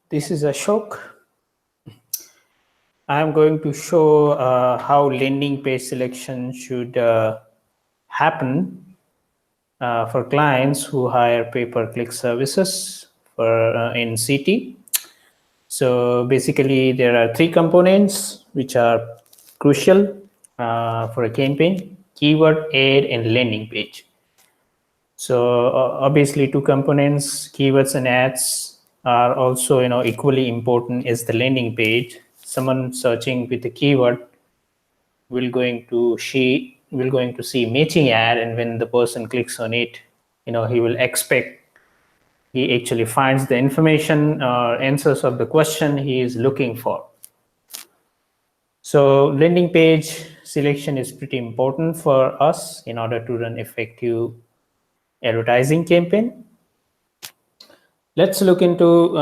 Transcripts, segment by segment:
This is Ashok. I am going to show how landing page selection should happen for clients who hire pay-per-click services in CT. So basically, there are three components which are crucial for a campaign: keyword, ad, and landing page. So obviously, two components, keywords and ads, are also equally important as the landing page. Someone searching with the keyword will going to see matching ad, and when the person clicks on it, he will expect he actually finds the information or answers of the question he is looking for. So landing page selection is pretty important for us in order to run effective advertising campaign. Let's look into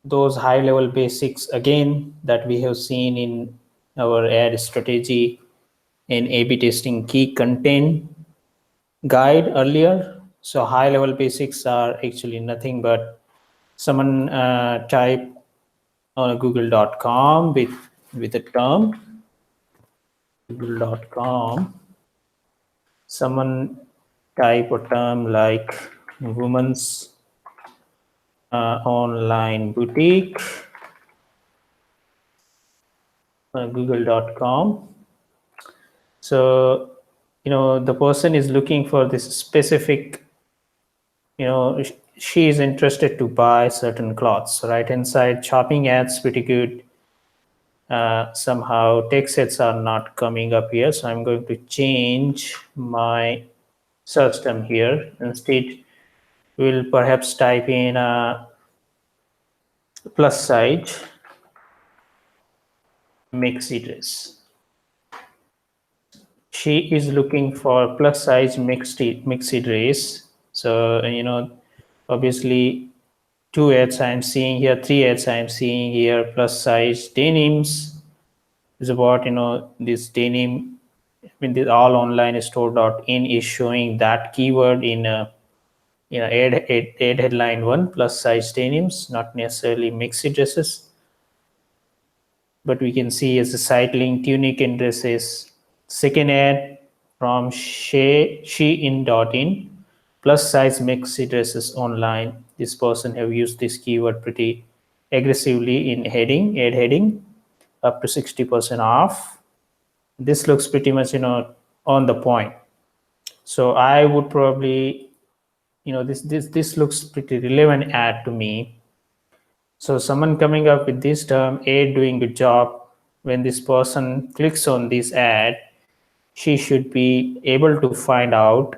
those high level basics again that we have seen in our ad strategy and A/B testing key content guide earlier. So high level basics are actually nothing but someone type on google.com with a term google.com. Someone type a term like women's online boutique, google.com. So the person is looking for this specific, she is interested to buy certain clothes. So right hand side shopping ads, pretty good. Somehow text sets are not coming up here, so I'm going to change my search term here. Instead, we'll perhaps type in a plus size maxi dress. She is looking for plus size maxi dress. So obviously two ads I'm seeing here, three ads I'm seeing here. Plus size denims is about this denim. I mean, this all online store.in is showing that keyword in ad headline one, plus size denims, not necessarily maxi dresses. But we can see as a site link tunic and dresses. Second ad from shein.in, plus size maxi dresses online. This person have used this keyword pretty aggressively in ad heading, up to 60% off. This looks pretty much on the point. So I would probably this looks pretty relevant ad to me. So someone coming up with this term, ad doing good job, when this person clicks on this ad, she should be able to find out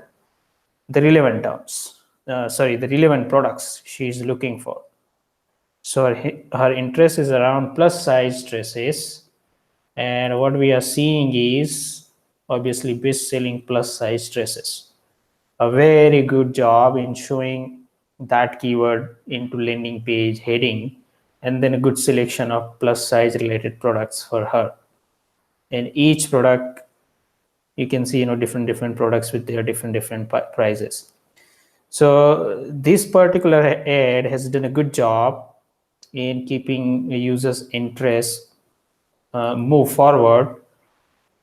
the relevant terms, the relevant products she is looking for. So her interest is around plus size dresses, and what we are seeing is obviously best selling plus size dresses. A very good job in showing that keyword into landing page heading, and then a good selection of plus size related products for her. And each product, you can see different products with their different prices. So this particular ad has done a good job in keeping users' interest move forward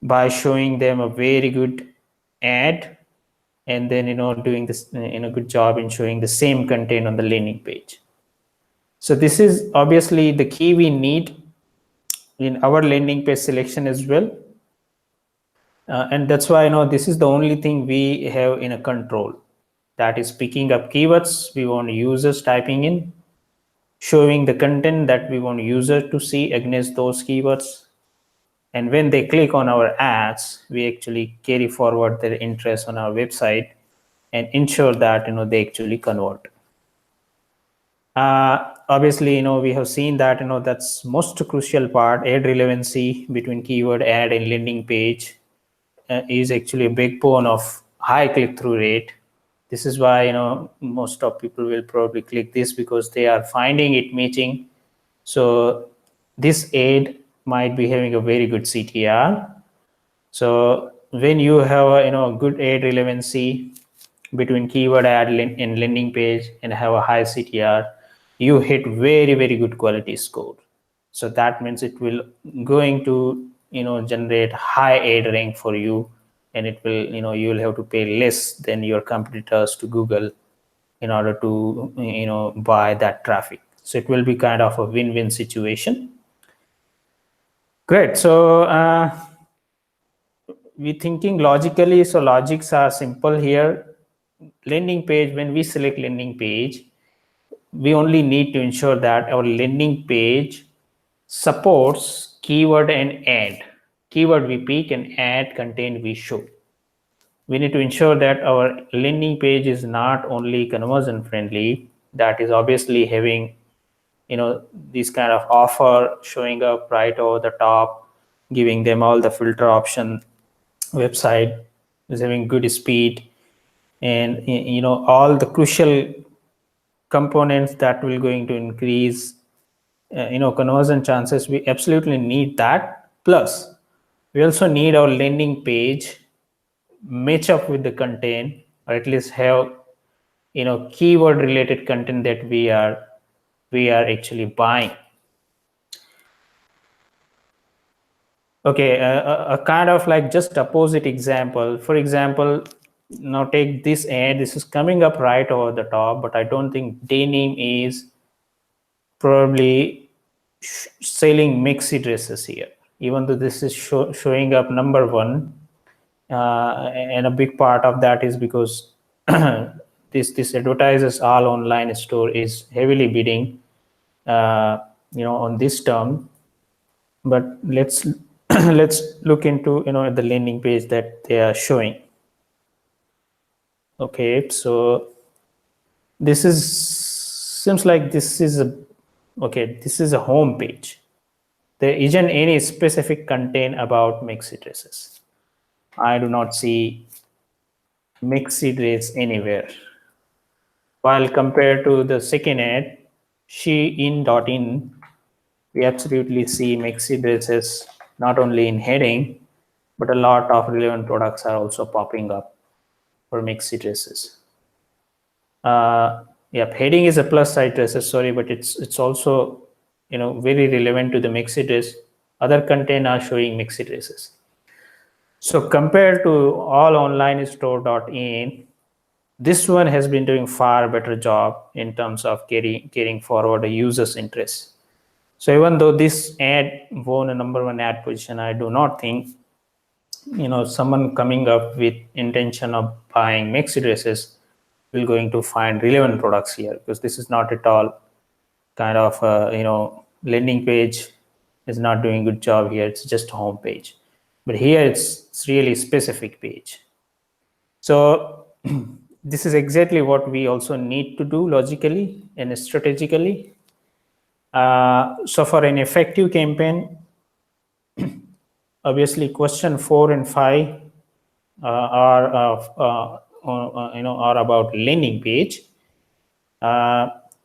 by showing them a very good ad, and then doing this good job in showing the same content on the landing page. So this is obviously the key we need in our landing page selection as well. And that's why this is the only thing we have in a control, that is picking up keywords we want users typing in, showing the content that we want user to see against those keywords, and when they click on our ads, we actually carry forward their interest on our website and ensure that they actually convert. Obviously we have seen that that's most crucial part. Ad relevancy between keyword, ad, and landing page is actually a backbone of high click-through rate. This is why most of people will probably click this, because they are finding it matching. So this ad might be having a very good CTR. So when you have a good ad relevancy between keyword, ad, and landing page, and have a high CTR, you hit very, very good quality score. So that means it will going to, generate high aid rank for you, and it will, you will have to pay less than your competitors to Google in order to, buy that traffic. So it will be kind of a win-win situation. Great. So we thinking logically. So logics are simple here. Landing page, when we select landing page, we only need to ensure that our landing page supports keyword and ad. Keyword we pick and ad content we show. We need to ensure that our landing page is not only conversion friendly, that is obviously having, this kind of offer showing up right over the top, giving them all the filter option. Website is having good speed, and all the crucial components that will going to increase conversion chances. We absolutely need that. Plus we also need our landing page match up with the content, or at least have keyword related content that we are actually buying. Okay, a kind of like just opposite example. For example, now take this ad. This is coming up right over the top, but I don't think denim is probably selling maxi dresses here, even though this is showing up number one. And a big part of that is because this advertisers all online store is heavily bidding on this term. But let's let's look into the landing page that they are showing. Okay, so this is seems like this is a home page. There isn't any specific content about maxi dresses. I do not see maxi dress anywhere. While compared to the second ad, shein.in, we absolutely see maxi dresses not only in heading, but a lot of relevant products are also popping up for maxi dresses. Heading is a plus side dresses, sorry, but it's also very relevant to the maxi dress. Other content are showing maxi dresses. So compared to all online store.in, this one has been doing far better job in terms of carrying forward a user's interest. So even though this ad won a number one ad position, I do not think someone coming up with intention of buying maxi dresses will going to find relevant products here, because this is not at all kind of landing page is not doing a good job here. It's just a home page, but here it's really specific page. So this is exactly what we also need to do logically and strategically. So for an effective campaign, obviously question 4 and 5 are about landing page.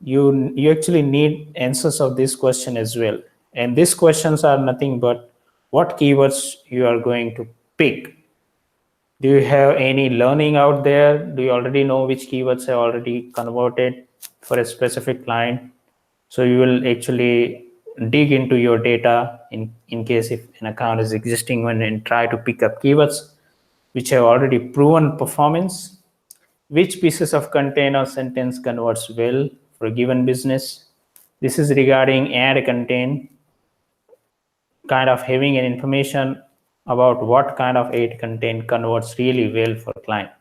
You actually need answers of this question as well, and these questions are nothing but what keywords you are going to pick. Do you have any learning out there? Do you already know which keywords are already converted for a specific client? So you will actually dig into your data in case if an account is existing one, and try to pick up keywords which have already proven performance. Which pieces of content or sentence converts well for a given business? This is regarding ad content, kind of having an information about what kind of ad content converts really well for a client.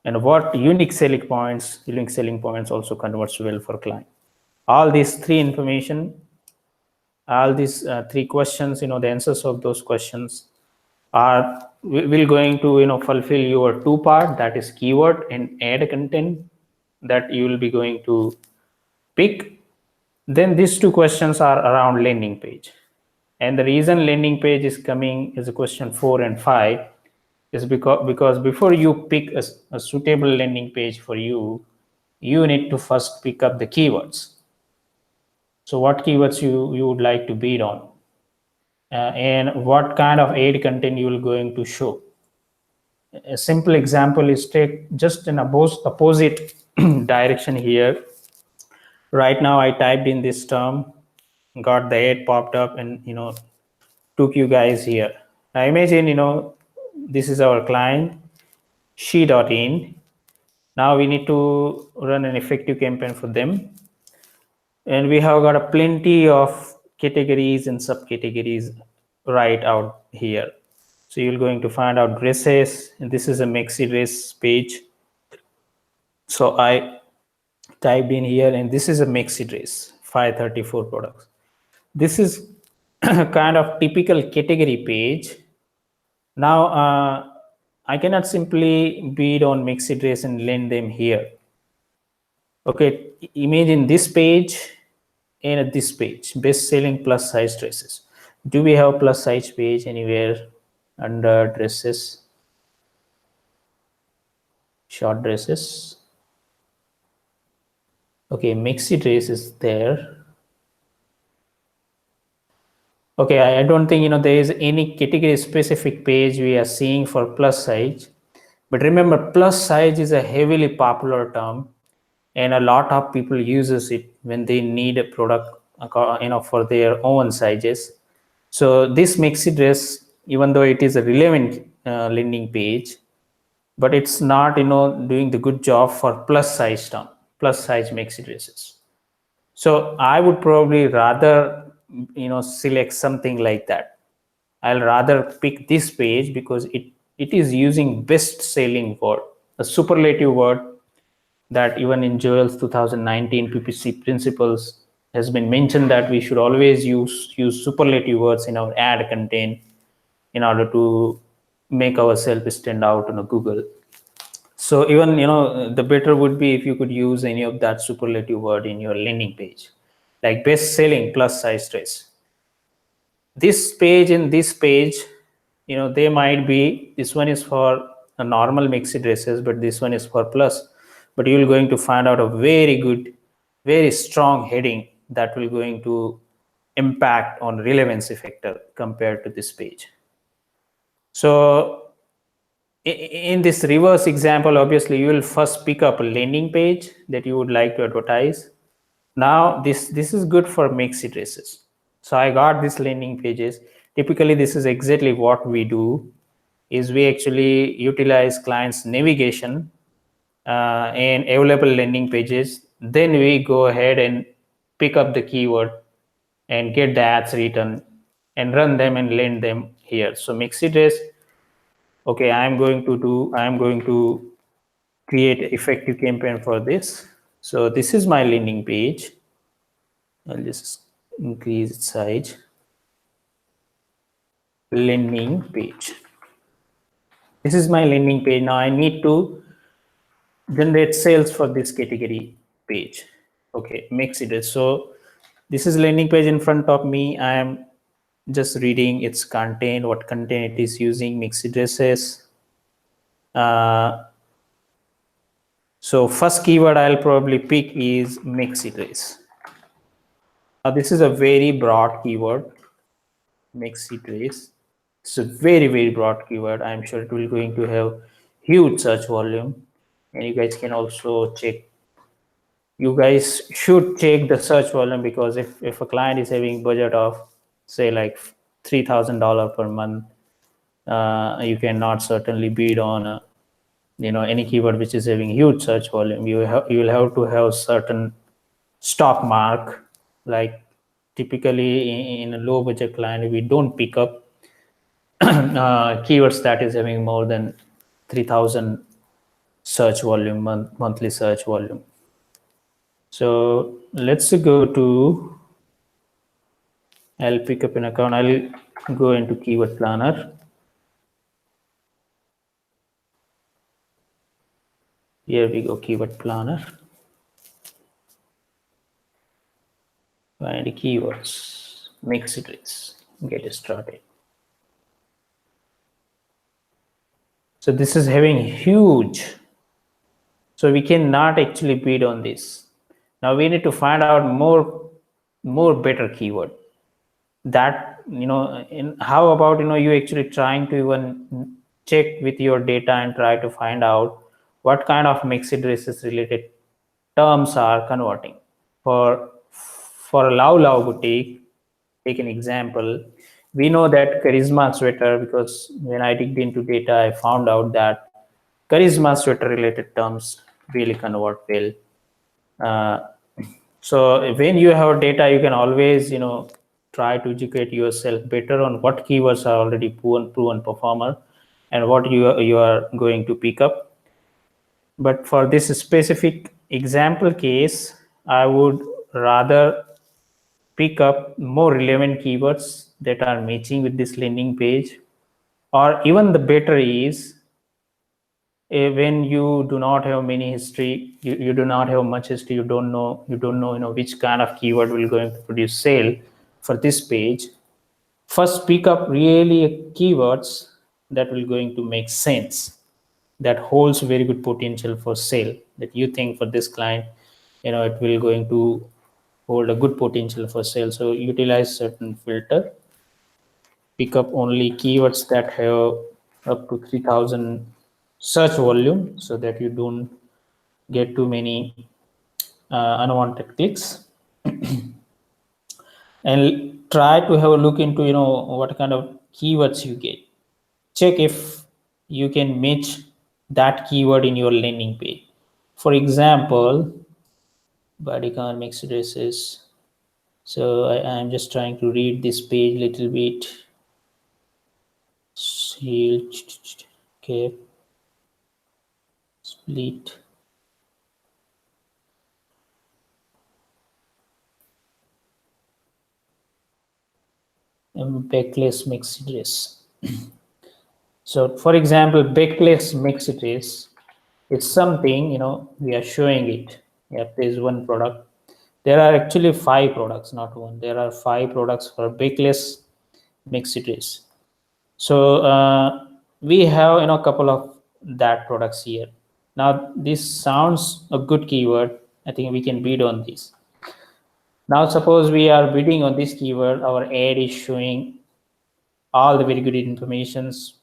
And what unique selling points also converts well for client. All these three information, all these three questions, the answers of those questions will going to fulfill your two part, that is keyword and ad content that you will be going to pick. Then these two questions are around landing page, and the reason landing page is coming is a question 4 and 5 is because before you pick a suitable landing page for you need to first pick up the keywords. So what keywords you would like to bid on, and what kind of ad content you will going to show. A simple example is take just an opposite direction here. Right now I typed in this term, got the ad popped up, and took you guys here. Now imagine, this is our client, she.in. Now we need to run an effective campaign for them. And we have got a plenty of categories and subcategories right out here. So you're going to find out dresses, and this is a maxi dress page. So I typed in here, and this is a maxi dress, 534 products. This is kind of typical category page. Now I cannot simply bid on maxi dress and lend them here. Okay, imagine this page and this page, best selling plus size dresses. Do we have plus size page anywhere under dresses, short dresses? Okay, maxi dress is there. Okay, I don't think there is any category specific page we are seeing for plus size. But remember, plus size is a heavily popular term, and a lot of people uses it when they need a product for their own sizes. So this maxi dress, even though it is a relevant landing page, but it's not doing the good job for plus size term, plus size maxi dresses. So I would probably rather select something like that. I'll rather pick this page because it is using best selling word, a superlative word that even in Joel's 2019 PPC principles has been mentioned that we should always use superlative words in our ad content in order to make ourselves stand out on a Google. So even the better would be if you could use any of that superlative word in your landing page, like best selling plus size dress. This page and this page, they might be, this one is for a normal maxi dresses, but this one is for plus. But you're going to find out a very good, very strong heading that will going to impact on relevancy factor compared to this page. So in this reverse example, obviously you will first pick up a landing page that you would like to advertise. Now this is good for maxi dresses. So I got these landing pages. Typically this is exactly what we do, is we actually utilize clients navigation and available landing pages. Then we go ahead and pick up the keyword and get the ads written and run them and land them here. So maxi dress, okay, I am going to create an effective campaign for this. So this is my landing page. I'll just increase its size. Landing page. This is my landing page. Now I need to generate sales for this category page. Okay, mix it. So this is landing page in front of me. I am just reading its content, what content it is using, maxi dresses. So first keyword I'll probably pick is maxi dress. Now this is a very broad keyword, maxi dress. It's a very, very broad keyword. I'm sure it will going to have huge search volume. And you guys can also check. You guys should check the search volume, because if a client is having budget of say like $3,000 per month, you cannot certainly bid on any keyword which is having huge search volume. You will have to have certain stop mark. Like typically in a low budget client, we don't pick up keywords that is having more than 3,000 search volume, monthly search volume. So let's go to, I'll pick up an account. I'll go into keyword planner. Here we go, keyword planner. Find keywords, maxi dress, get started. So this is having huge. So we cannot actually bid on this. Now we need to find out more better keyword. That in how about you actually trying to even check with your data and try to find out what kind of maxi dresses related terms are converting. For a Lau boutique, take an example. We know that charisma sweater, because when I digged into data, I found out that charisma sweater related terms really convert well. So when you have data, you can always try to educate yourself better on what keywords are already proven performer and what you are going to pick up. But for this specific example case, I would rather pick up more relevant keywords that are matching with this landing page. Or even the better is, when you do not have many history, you do not have much history, you don't know which kind of keyword will going to produce sale for this page. First pick up really keywords that will going to make sense, that holds very good potential for sale, that you think for this client it will going to hold a good potential for sale. So utilize certain filter, pick up only keywords that have up to 3000 search volume, so that you don't get too many unwanted clicks. And try to have a look into what kind of keywords you get. Check if you can match that keyword in your landing page. For example, bodycon mixed dresses. So I'm just trying to read this page a little bit. Seal, cap, split. Backless mixed dress. So for example, backless mixed dress, it's something we are showing it. Yep, there's one product. There are actually 5 products, not one. There are 5 products for backless mixed dress. So we have a couple of that products here. Now this sounds a good keyword. I think we can bid on this. Now suppose we are bidding on this keyword, our ad is showing all the very good informations.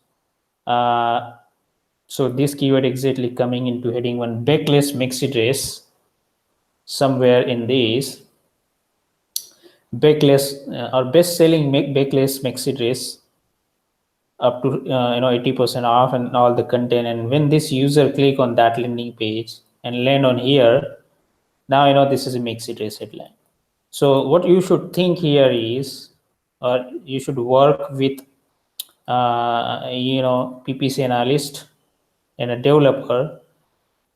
So this keyword exactly coming into heading 1, backless maxi dress, somewhere in this backless or best selling backless maxi dress, up to 80% off and all the content. And when this user click on that landing page and land on here, now this is a maxi dress headline. So what you should think here is, or you should work with PPC analyst and a developer.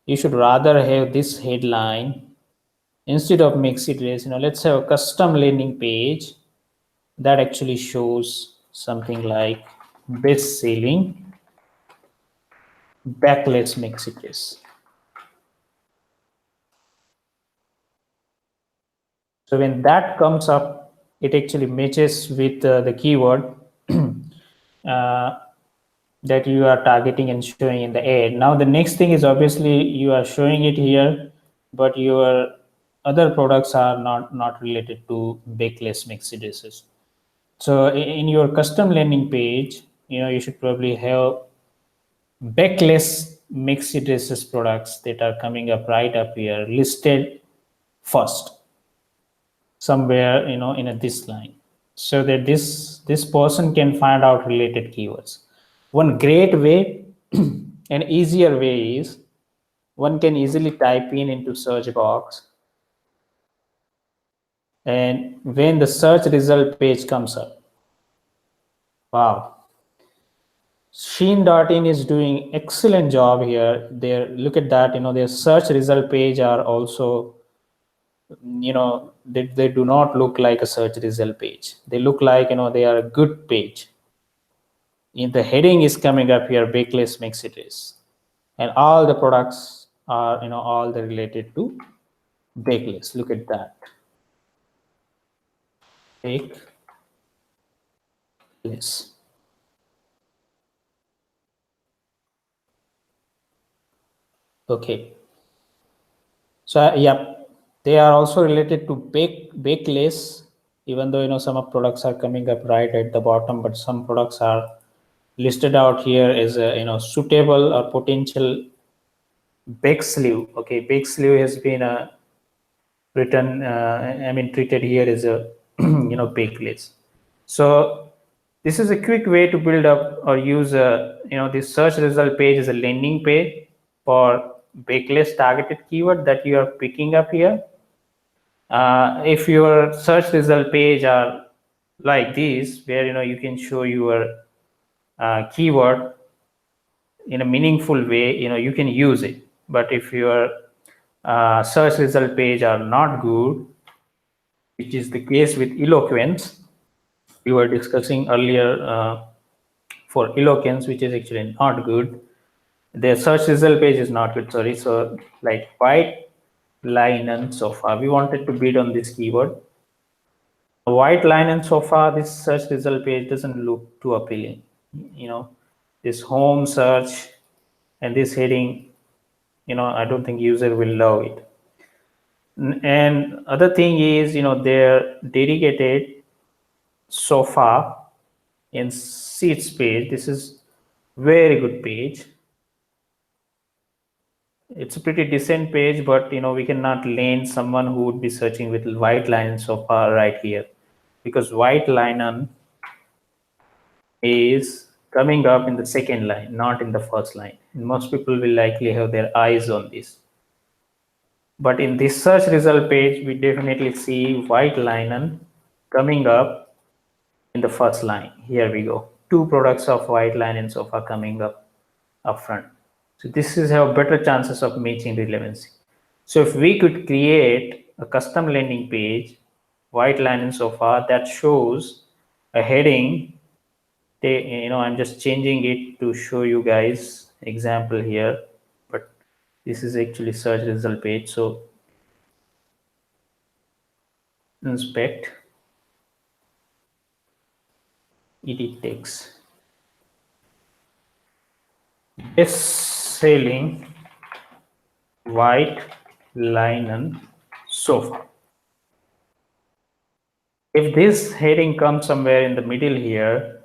You should rather have this headline instead of maxi dress. Let's have a custom landing page that actually shows something like best selling backless maxi dress. So when that comes up, it actually matches with the keyword that you are targeting and showing in the ad. Now the next thing is, obviously you are showing it here, but your other products are not related to backless maxi dresses. So in your custom landing page, you should probably have backless maxi dresses products that are coming up right up here, listed first, somewhere in this line, so that this person can find out related keywords. One great way an easier way is, one can easily type in into search box, and when the search result page comes up, wow, Shein.in is doing excellent job here. There, look at that, their search result page are also, they do not look like a search result page. They look like they are a good page. In the heading is coming up here, backless maxi dress, and all the products are all the related to backless. Look at that, backless. Okay, so yeah, they are also related to backless, even though some of products are coming up right at the bottom, but some products are listed out here as a suitable or potential bake sleeve. Okay, bake sleeve has been a written, treated here as a baked list. So this is a quick way to build up or use this search result page as a landing page for baked list targeted keyword that you are picking up here. If your search result page are like this, where you can show your keyword in a meaningful way, you can use it. But if your search result page are not good, which is the case with Eloquence, we were discussing earlier for Eloquence, which is actually not good. The search result page is not good, sorry. So like white linen sofa, we wanted to bid on this keyword. White linen sofa, this search result page doesn't look too appealing. This home search and this heading, I don't think user will love it. And other thing is, their dedicated sofa in seats page. This is very good page. It's a pretty decent page, but we cannot land someone who would be searching with white linen sofa right here, because white linen is coming up in the second line, not in the first line. And most people will likely have their eyes on this. But in this search result page, we definitely see white linen coming up in the first line. Here we go. 2 products of white linen sofa coming up front. So this is have better chances of matching relevancy. So if we could create a custom landing page, white linen sofa, that shows a heading. I'm just changing it to show you guys example here, but this is actually search result page. So inspect, edit text, best selling white linen sofa. If this heading comes somewhere in the middle here,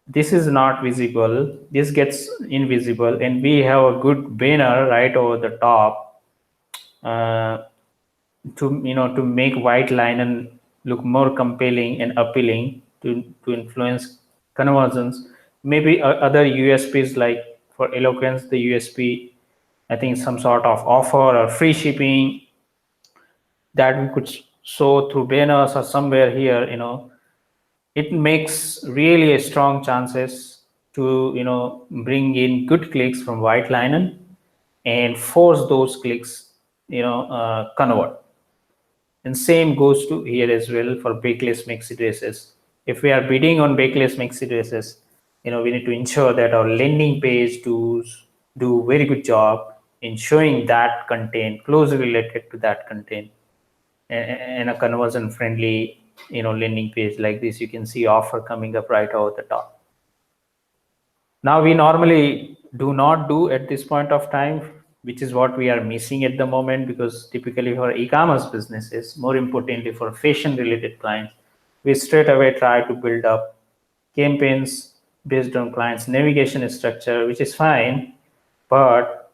this is not visible, this gets invisible, and we have a good banner right over the top to make white linen look more compelling and appealing to influence conversions. Maybe other USPs, like for Eloquence, the USP, I think some sort of offer or free shipping that we could show through banners or somewhere here. It makes really a strong chances to bring in good clicks from white linen and force those clicks convert. And same goes to here as well for Bakeless Maxi Dresses. If we are bidding on Bakeless Maxi Dresses, we need to ensure that our landing page do very good job in showing that content closely related to that content, and a conversion friendly landing page like this. You can see offer coming up right over the top. Now we normally do not do at this point of time, which is what we are missing at the moment, because typically for e-commerce businesses, more importantly for fashion related clients, we straight away try to build up campaigns based on clients navigation structure, which is fine, but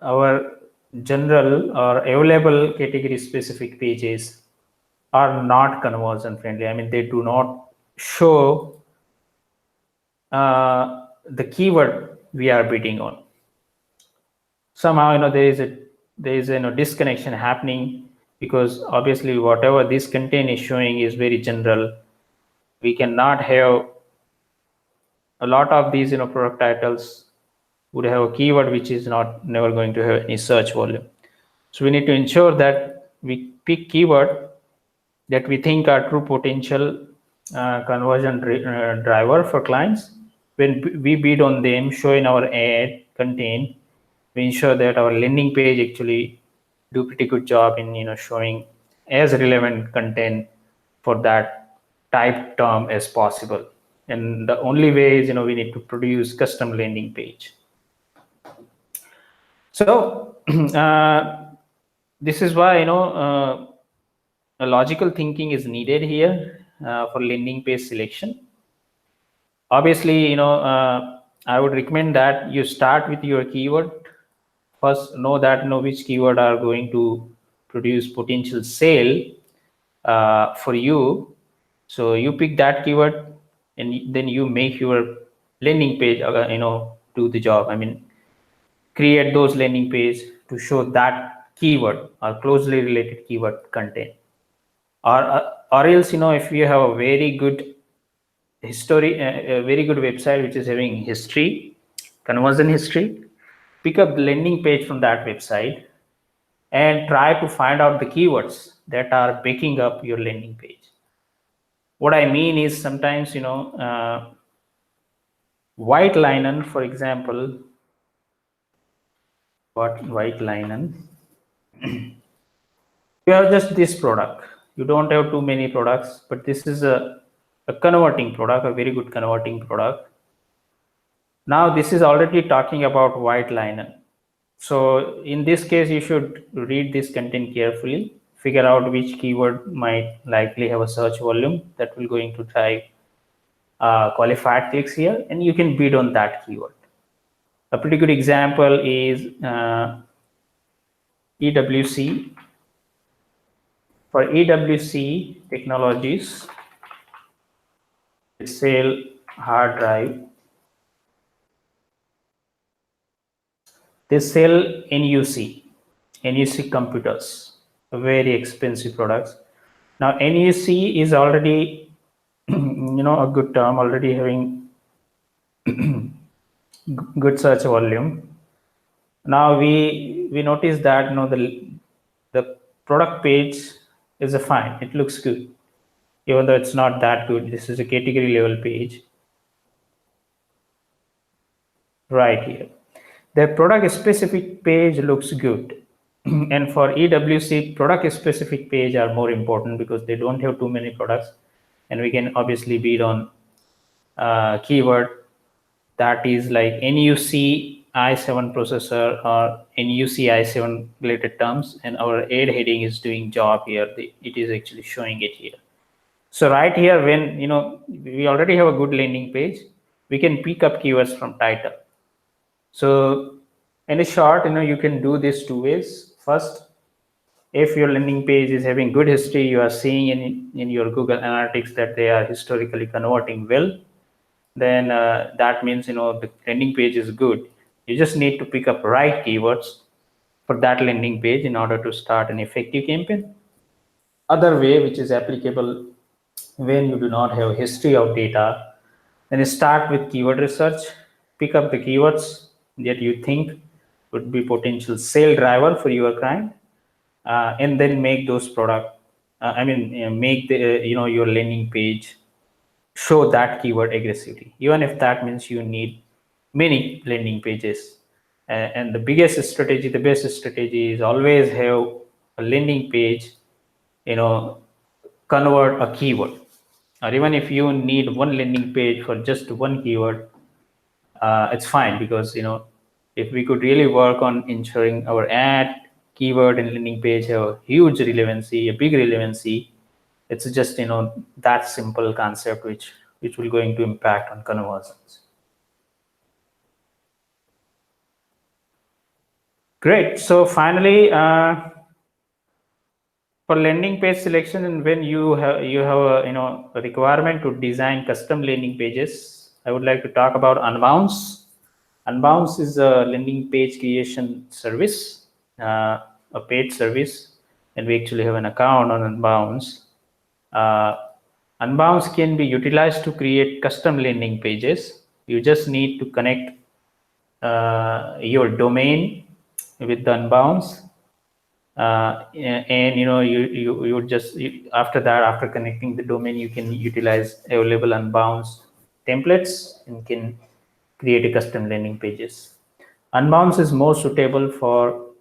our general or available category specific pages are not conversion friendly. I mean, they do not show the keyword we are bidding on. Somehow, there is a disconnection happening, because obviously whatever this content is showing is very general. We cannot have a lot of these product titles would have a keyword which is never going to have any search volume. So we need to ensure that we pick keyword that we think are true potential conversion driver for clients. When we bid on them, show in our ad content, we ensure that our landing page actually do pretty good job in showing as relevant content for that type term as possible. And the only way is we need to produce custom landing page. So this is why a logical thinking is needed here for landing page selection. Obviously, I would recommend that you start with your keyword first. Know which keyword are going to produce potential sale for you. So you pick that keyword and then you make your landing page, do the job. I mean, create those landing page to show that keyword or closely related keyword content. Or else, if you have a very good history, a very good website which is having history, conversion history, pick up the landing page from that website and try to find out the keywords that are backing up your landing page. What I mean is sometimes, white linen, for example, white linen, you have just this product. You don't have too many products, but this is a converting product, a very good converting product. Now this is already talking about white linen. So in this case, you should read this content carefully, figure out which keyword might likely have a search volume that will going to drive qualified clicks here, and you can bid on that keyword. A pretty good example is EWC. For EWC Technologies, sell hard drive. They sell NUC computers, very expensive products. Now NUC is already a good term, already having good search volume. Now we notice that the product page is a fine, it looks good, even though it's not that good. This is a category level page right here. The product specific page looks good. And for EWC, product specific page are more important because they don't have too many products, and we can obviously bid on keyword that is like NUC i7 processor or NUC i7 related terms, and our ad heading is doing job here. It is actually showing it here. So right here, when we already have a good landing page, we can pick up keywords from title. So in a short, you can do this two ways. First, if your landing page is having good history, you are seeing in your Google Analytics that they are historically converting well, then that means the landing page is good. You just need to pick up right keywords for that landing page in order to start an effective campaign. Other way, which is applicable when you do not have a history of data, then start with keyword research, pick up the keywords that you think would be potential sale driver for your client, and then make those make the your landing page show that keyword aggressively, even if that means you need many landing pages. And the best strategy is always have a landing page convert a keyword. Or even if you need one landing page for just one keyword, it's fine, because if we could really work on ensuring our ad, keyword, and landing page have a huge relevancy, a big relevancy, it's just that simple concept which will going to impact on conversions. Great. So finally, for landing page selection, and when you have a requirement to design custom landing pages, I would like to talk about Unbounce. Unbounce is a landing page creation service, a paid service, and we actually have an account on Unbounce. Unbounce can be utilized to create custom landing pages. You just need to connect your domain with the Unbounce, and you just after connecting the domain, you can utilize available Unbounce templates and can create a custom landing pages. Unbounce is more suitable for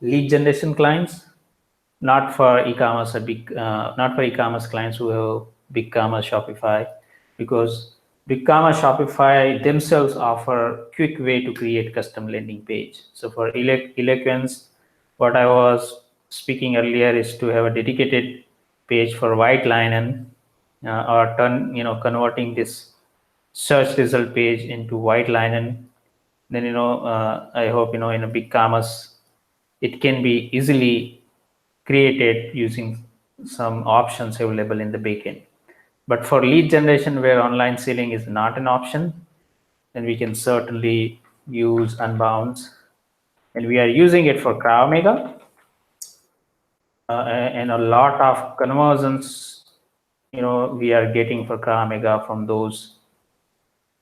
lead generation clients, not for e-commerce, not for e-commerce clients who have BigCommerce, Shopify, because BigCommerce, Shopify themselves offer quick way to create custom landing page. So for Eloquence, what I was speaking earlier is to have a dedicated page for white linen, or converting this search result page into white linen. Then I hope in a BigCommerce it can be easily created using some options available in the backend. But for lead generation where online selling is not an option, then we can certainly use Unbounce, and we are using it for CrowdMega, and a lot of conversions, we are getting for CrowdMega from those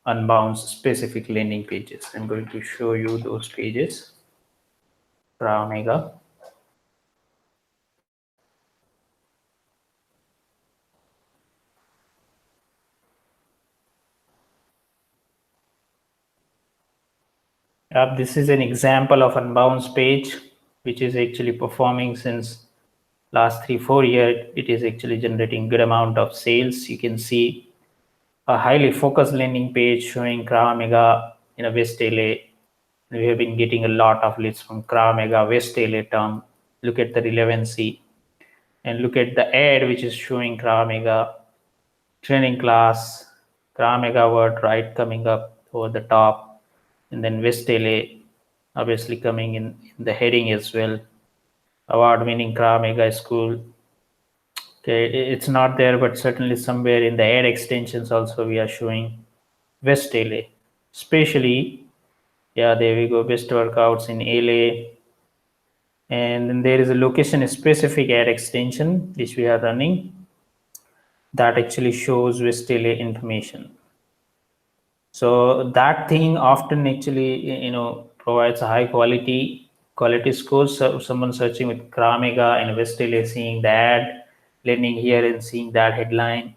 Unbounce specific landing pages. I'm going to show you those pages. CrowdMega. This is an example of Unbounce page, which is actually performing since last 3-4 years. It is actually generating good amount of sales. You can see a highly focused landing page showing CrowdMega in a West LA. We have been getting a lot of leads from CrowdMega West LA term. Look at the relevancy and look at the ad which is showing CrowdMega training class, CrowdMega word right coming up over the top, and then West LA obviously coming in the heading as well. Award-winning CrowdMega school. Okay, it's not there, but certainly somewhere in the ad extensions also we are showing West LA, especially. Yeah, there we go, best workouts in LA. And then there is a location specific ad extension which we are running that actually shows West LA information. So that thing often actually, provides a high quality scores. So someone searching with CrowdMega and West LA, seeing the ad, landing here and seeing that headline,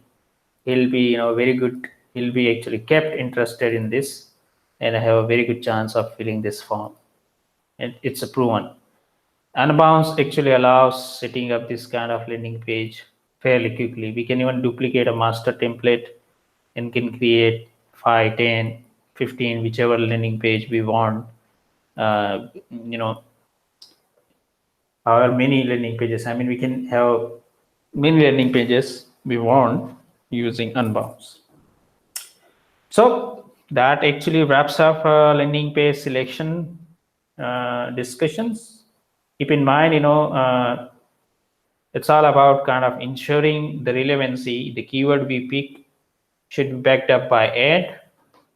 he'll be, very good. He'll be actually kept interested in this, and I have a very good chance of filling this form. And it's a proven. Unbounce actually allows setting up this kind of landing page fairly quickly. We can even duplicate a master template and can create 5, 10, 15, whichever landing page we want. However many landing pages. I mean, we can have many landing pages we want using Unbounce. So that actually wraps up landing page selection discussions. Keep in mind, it's all about kind of ensuring the relevancy. The keyword we pick should be backed up by ad,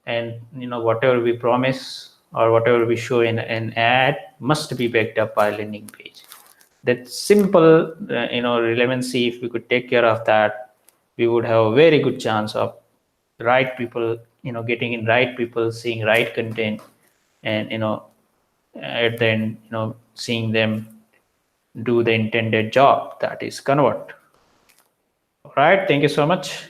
and whatever we promise or whatever we show in an ad must be backed up by a landing page. That simple relevancy, if we could take care of that, we would have a very good chance of right people, getting in right people, seeing right content, and at the end, seeing them do the intended job, that is convert. All right, thank you so much.